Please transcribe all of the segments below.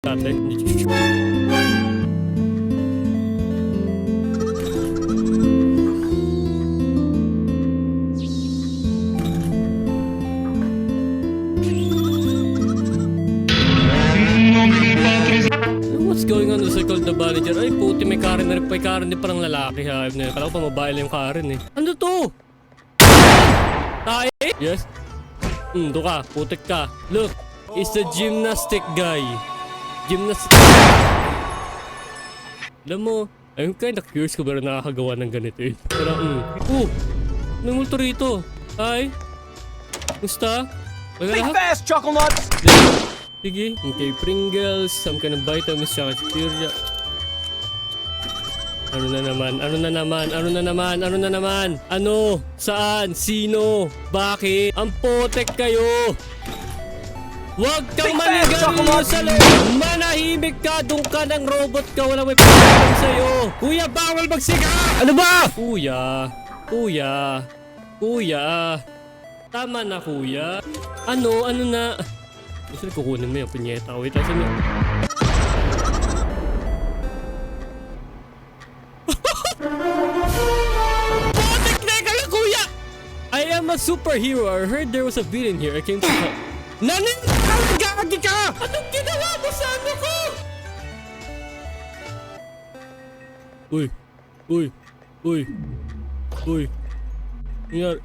natin. What's going on? Sa called the manager. Ay puti, may Karen na rin. May Karen din parang lalaki ha. Kala ko pa mabae lang yung Karen eh. Ano to? Tae? Yes? Doon ka. Putik ka. Look. It's the gymnastic guy. Gymnastic. Alam mo, I'm kinda curious kung meron nakakagawa ng ganito eh. Pero, may multo rito. Hi. Gusta? Think fast, Chuckle Nuts! Sige. Okay, Pringles, some kind of vitamins, tsaka Cheeria. Ano na naman? Ano na naman? Ano na naman? Ano na naman? Ano? Saan? Sino? Bakit? Ang potek kayo! Huwag kang manigarilyo sa loob! Manahimik ka! Doon ka ng robot ka! Wala may pagkakas sa'yo! Kuya, bawal magsiga! Ano ba? Kuya! Kuya! Kuya! Tama na, kuya! Ano? Ano na? Gusto na kukunin mo yung punyeta. Wait, asan yun? Potek na ka lang, kuya! I am a superhero. I heard there was a villain here. I came to help. Nanin! Gagi ka! Anong ginawa mo sa ano ko? Uy! Uy! Uy! Uy! Nangyari?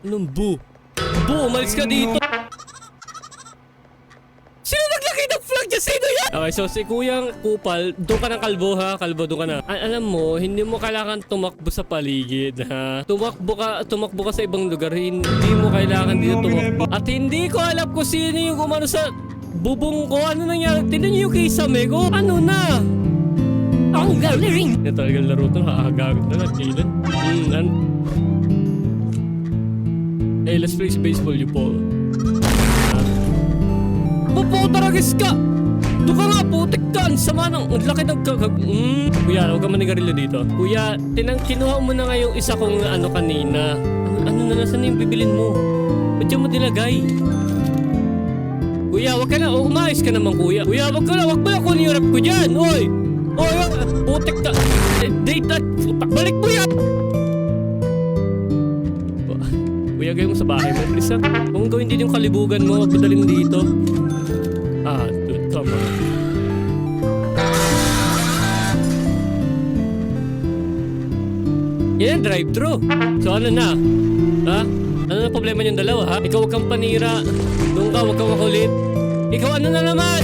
Anong bu? Bu, umalis ka dito! Sino naglagay ng flag dyan? Sino yan? Okay, so si Kuyang Kupal, doon ka ng kalbo ha? Kalbo, doon ka na. Alam mo, hindi mo kailangan tumakbo sa paligid ha? Tumakbo ka sa ibang lugar. Hindi mo kailangan dito tumakbo. At hindi ko alam kung sino yung umano sa bubong ko. Ano nangyari? Tignan niyo yung kisame ko. Ano na? Ang galing! Yan talagang laro ito. Nakakagamit na lang. Kailan? Hey, let's play baseball, you Paul. Puputaragis ka! Doon ka nga, putik ka! Ang sama ng... Ang laki ng... Kuya, huwag ka manigarilyo dito. Kuya, kinuha mo na nga yung isa kong ano kanina. Ano na, nasan na yung bibilin mo? Ba't yung mo dilagay? Kuya, huwag ka na. Umayos ka naman, kuya. Kuya, huwag ka na. Huwag mo na kunin yung rap ko dyan. Oy! Oy, putik ka! Data! Balik mo yan! Kuya, gawin mo sa bahay mo, please ha. Kung gawin din yung kalibugan mo, huwag dalhin dito. Dude, come on. Yan, drive-thru. So ano na? Ha? Ano na problema niyong dalawa ha? Ikaw huwag kang panira. Doon ka, huwag kang makulit. Ikaw ano na naman?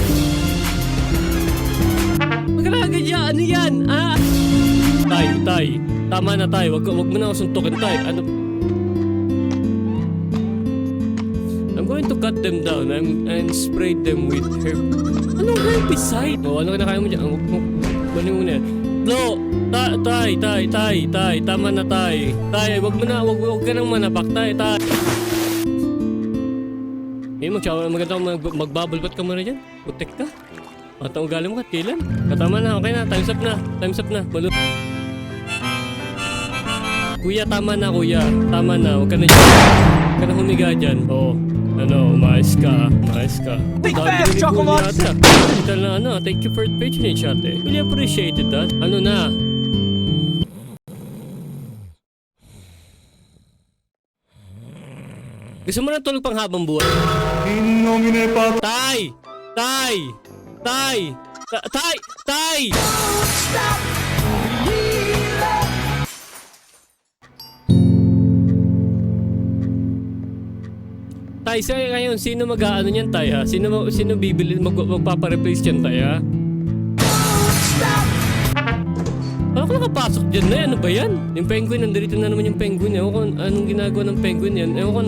Magkakagadya, ano yan? Tay. Tama na tay. Huwag mo na ako suntukin tay. Ano? I'm going to cut them down and spray them with herb. Anong herbicide? Ano kinakain mo dyan? Kunin mo na yan. No! Tay. Tama na tay. Tay, wag ka nang manapak. Tay. Maganda magbabulbat ka muna dyan. Putik ka. Matang ugali mo kailan? Tama na, okay na. Time's up na. Balot. Kuya, tama na kuya. Tama na, huwag ka na dyan. Huwag ka na humiga dyan. Oo. Ano, umayos ka. Think fast, Chuckle Nuts! Thank you for the patronage, ate. Really appreciated that. Ano na? Gusto mo na tulog pang habang buhay? Tay! Tay, ngayon, sino mag-aano niyan, tay, ha? Sino bibili, magpapareplace niyan, tay, ha? Paano ko nakapasok dyan na? Ano ba yan? Yung penguin, nandito na naman yung penguin. Ewan ko anong ginagawa ng penguin yan. Ewan ko